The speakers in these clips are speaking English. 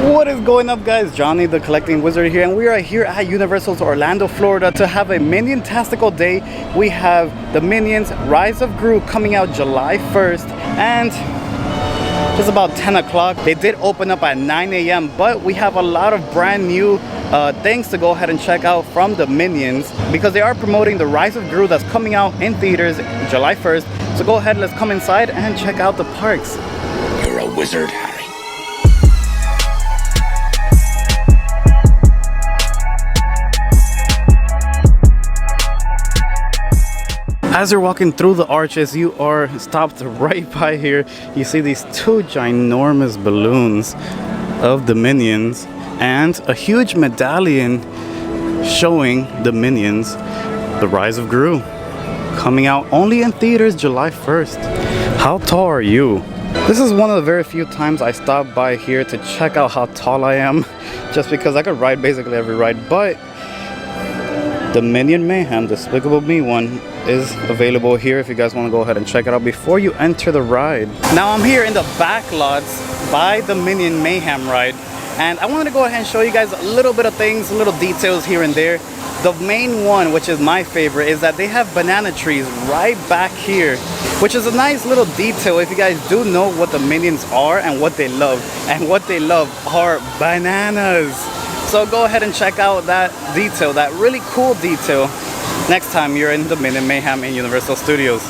What is going up, guys? Johnny the Collecting Wizard here, and we are here at Universal's Orlando, Florida to have a Minion-tastical day. We have the Minions Rise of Gru coming out July 1st, and it's about 10 o'clock. They did open up at 9 a.m., but we have a lot of brand new things to go ahead and check out from the Minions because they are promoting the Rise of Gru that's coming out in theaters July 1st. So go ahead, let's come inside and check out the parks. You're a wizard, Harry. As you're walking through the arches, you are stopped right by here. You see these two ginormous balloons of the Minions and a huge medallion showing the Minions, the Rise of Gru, coming out only in theaters July 1st. How tall are you? This is one of the very few times I stop by here to check out how tall I am, just because I could ride basically every ride, but the Minion Mayhem, Despicable Me one, is available here if you guys want to go ahead and check it out before you enter the ride. Now I'm here in the back lots by the Minion Mayhem ride, and I wanted to go ahead and show you guys a little bit of things, little details here and there. The main one, which is my favorite, is that they have banana trees right back here, which is a nice little detail if you guys do know what the Minions are and what they love. And what they love are bananas. So go ahead and check out that detail, that really cool detail, next time you're in the Minion Mayhem in Universal Studios.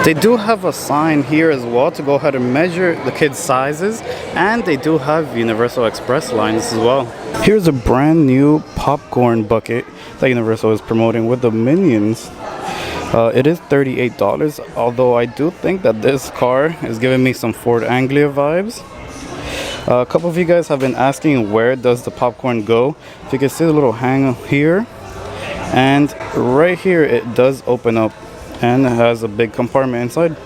They do have a sign here as well to go ahead and measure the kids' sizes, and they do have Universal Express lines as well. Here's a brand new popcorn bucket that Universal is promoting with the Minions. It is $38, although I do think that this car is giving me some Ford Anglia vibes. A couple of you guys have been asking where does the popcorn go. If you can see the little hang here, and right here it does open up and it has a big compartment inside.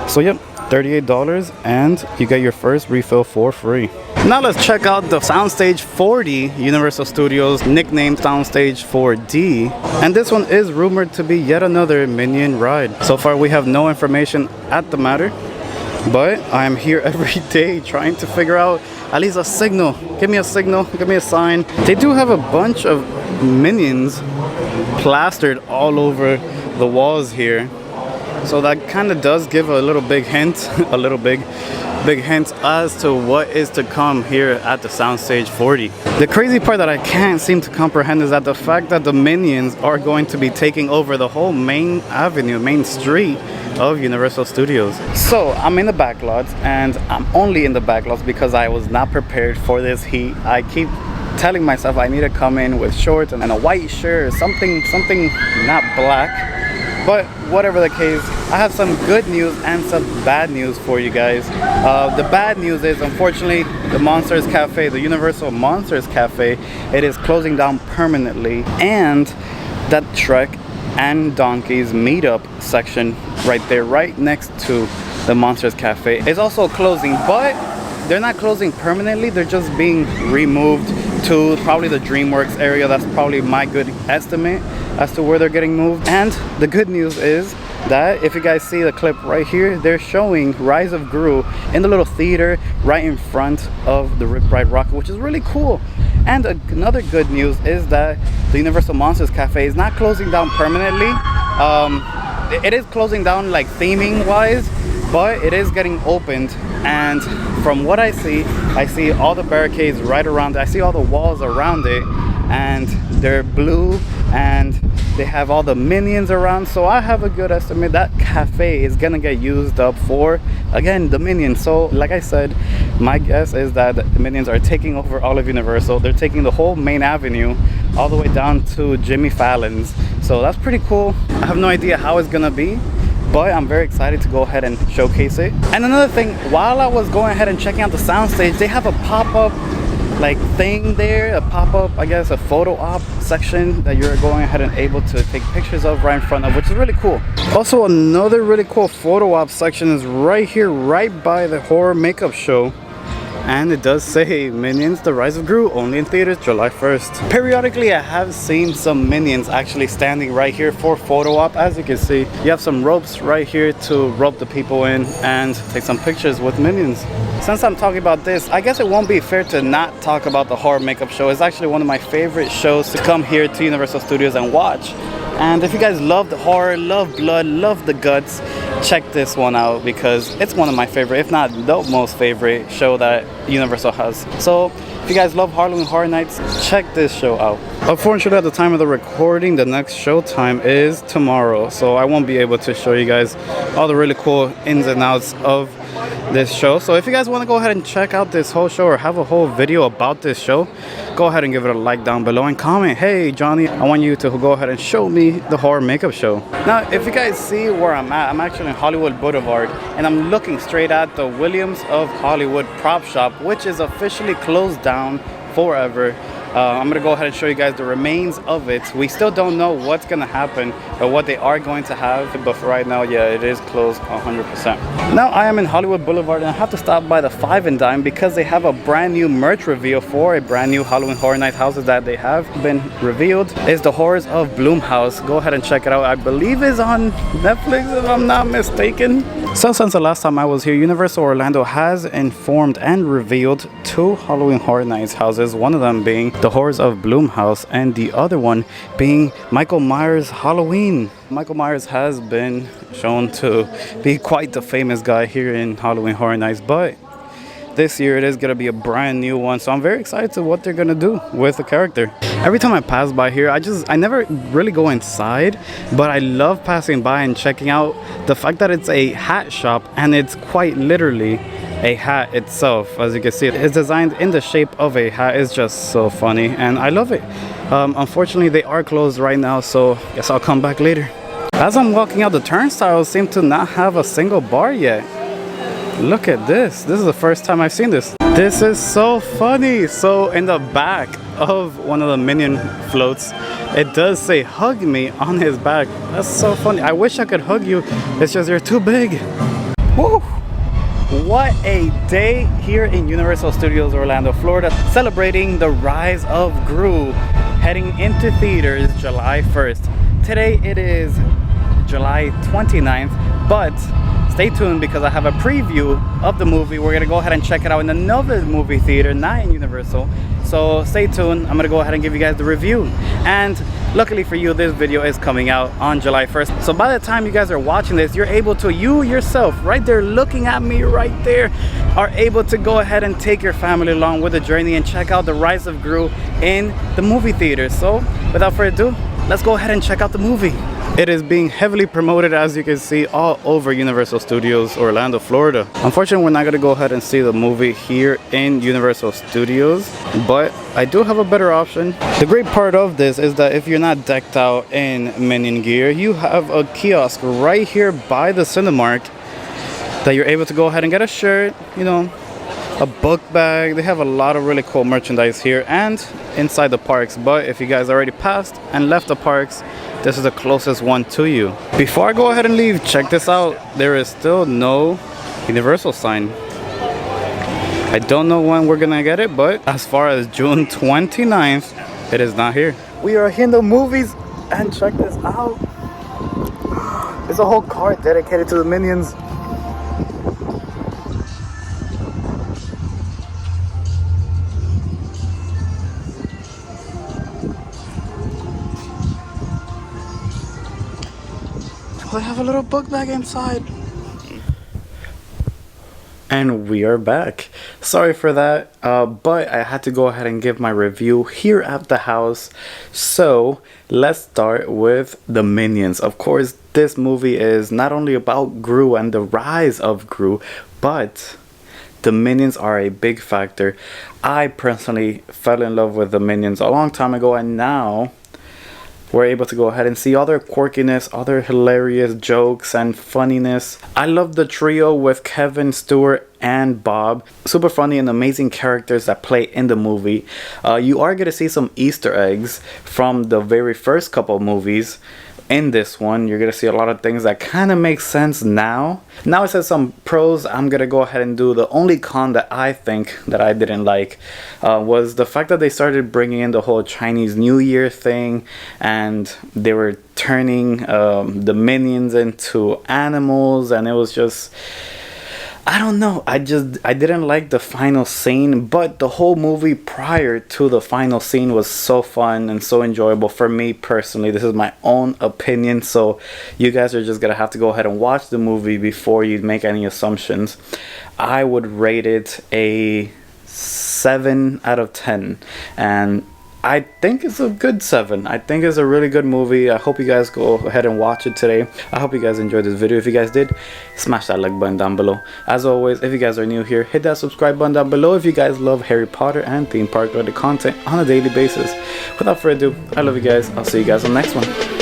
So yep, $38, and you get your first refill for free. Now let's check out the Soundstage 4D, Universal Studios, nicknamed Soundstage 4D. And this one is rumored to be yet another Minion ride. So far we have no information at the matter, but I am here every day trying to figure out at least a signal. Give me a signal, give me a sign. They do have a bunch of Minions plastered all over the walls here. So that kind of does give a little big hint, a little big hint as to what is to come here at the Soundstage 40. The crazy part that I can't seem to comprehend is that the fact that the Minions are going to be taking over the whole main avenue, main street of Universal Studios. So I'm in the back lots, and I'm only in the back lots because I was not prepared for this heat. I keep telling myself I need to come in with shorts and a white shirt, something not black. But whatever the case, I have some good news and some bad news for you guys. The bad news is, unfortunately, the Monsters Cafe, the Universal Monsters Cafe, it is closing down permanently. And that Trek and Donkey's meetup section right there, right next to the Monsters Cafe, is also closing. But they're not closing permanently, they're just being removed to probably the DreamWorks area. That's probably my good estimate as to where they're getting moved. And the good news is that if you guys see the clip right here, they're showing Rise of Gru in the little theater right in front of the Rip Ride Rocket, which is really cool. And another good news is that the Universal Monsters Cafe is not closing down permanently. It is closing down like theming wise, but it is getting opened. And from what I see all the barricades right around it. I see all the walls around it, and they're blue, and they have all the Minions around. So I have a good estimate that cafe is gonna get used up for, again, the Minions. So like I said, my guess is that the Minions are taking over all of Universal. They're taking the whole main avenue all the way down to Jimmy Fallon's. So that's pretty cool. I have no idea how it's gonna be, but I'm very excited to go ahead and showcase it. And another thing, while I was going ahead and checking out the soundstage, they have a pop-up like thing there, a pop-up, I guess, a photo op section that you're going ahead and able to take pictures of right in front of, which is really cool. Also, another really cool photo op section is right here, right by the horror makeup show. and it does say Minions The Rise of Gru, only in theaters July 1st. Periodically I have seen some Minions actually standing right here for photo op. As you can see, you have some ropes right here to rope the people in and take some pictures with Minions. Since I'm talking about this, I guess it won't be fair to not talk about the horror makeup show. It's actually one of my favorite shows to come here to Universal Studios and watch. And if you guys love the horror, love blood, love the guts, check this one out because it's one of my favorite, if not the most favorite show that Universal has. So if you guys love Halloween Horror Nights, check this show out. Unfortunately, at the time of the recording, the next show time is tomorrow, so I won't be able to show you guys all the really cool ins and outs of this show. So if you guys want to go ahead and check out this whole show or have a whole video about this show, go ahead and give it a like down below and comment, hey Johnny, I want you to go ahead and show me the horror makeup show. Now if you guys see where I'm at, I'm actually in Hollywood Boulevard and I'm looking straight at the Williams of Hollywood Propshop, which is officially closed down forever. I'm gonna go ahead and show you guys the remains of it. We still don't know what's gonna happen or what they are going to have, but for right now, yeah, it is closed 100%. Now I am in Hollywood Boulevard and I have to stop by the Five and Dime because they have a brand new merch reveal for a brand new Halloween Horror Night houses that they have been revealed. It's the Horrors of Bloomhouse. Go ahead and check it out. I believe it's on Netflix if I'm not mistaken. So since the last time I was here, Universal Orlando has informed and revealed 2 Halloween Horror Nights houses, one of them being the Horrors of Bloomhouse and the other one being Michael Myers Halloween. Michael Myers has been shown to be quite the famous guy here in Halloween Horror Nights, but this year it is gonna be a brand new one, so I'm very excited to what they're gonna do with the character. Every time I pass by here, I never really go inside, but I love passing by and checking out the fact that it's a hat shop and it's quite literally a hat itself. As you can see, it's designed in the shape of a hat. It's just so funny and I love it. Unfortunately, they are closed right now, so I guess I'll come back later. As I'm walking out, the turnstiles seem to not have a single bar yet. Look at this. This is the first time I've seen this. This is so funny. So in the back of one of the Minion floats, it does say hug me on his back. That's so funny. I wish I could hug you. It's just you're too big. Woo! What a day here in Universal Studios Orlando, Florida, celebrating the Rise of Gru, heading into theaters July 1st. Today it is July 29th, but stay tuned because I have a preview of the movie. We're gonna go ahead and check it out in another movie theater, not in Universal. So stay tuned. I'm gonna go ahead and give you guys the review. And luckily for you, this video is coming out on July 1st. So by the time you guys are watching this, you're able to, you yourself, right there looking at me right there, are able to go ahead and take your family along with the journey and check out the Rise of Gru in the movie theater. So without further ado, let's go ahead and check out the movie. It is being heavily promoted, as you can see, all over Universal Studios Orlando, Florida. Unfortunately, we're not going to go ahead and see the movie here in Universal Studios, but I do have a better option. The great part of this is that if you're not decked out in Minion gear, you have a kiosk right here by the Cinemark that you're able to go ahead and get a shirt, you know, a book bag. They have a lot of really cool merchandise here and inside the parks, but if you guys already passed and left the parks, this is the closest one to you. Before I go ahead and leave, check this out. There is still no Universal sign. I don't know when we're gonna get it, but as far as June 29th, it is not here. We are in the movies and check this out. There's a whole cart dedicated to the Minions. They have a little book bag inside. And we are back. Sorry for that, but I had to go ahead and give my review here at the house. So let's start with the Minions. Of course, this movie is not only about Gru and the rise of Gru, but the Minions are a big factor. I personally fell in love with the Minions a long time ago, and now we're able to go ahead and see other quirkiness, other hilarious jokes and funniness. I love the trio with Kevin, Stewart, and Bob. Super funny and amazing characters that play in the movie. You are going to see some Easter eggs from the very first couple movies in this one. You're gonna see a lot of things that kind of make sense now. Now it says some pros. I'm gonna go ahead and do the only con that I think that I didn't like was the fact that they started bringing in the whole Chinese New Year thing, and they were turning the minions into animals, and it was just, I don't know, I didn't like the final scene. But the whole movie prior to the final scene was so fun and so enjoyable for me personally. This is my own opinion, so you guys are just gonna have to go ahead and watch the movie before you make any assumptions. I would rate it a 7 out of 10, and I think it's a good 7. I think it's a really good movie. I hope you guys go ahead and watch it today. I hope you guys enjoyed this video. If you guys did, smash that like button down below. As always, if you guys are new here, hit that subscribe button down below if you guys love Harry Potter and theme park related content on a daily basis. Without further ado, I love you guys. I'll see you guys on the next one.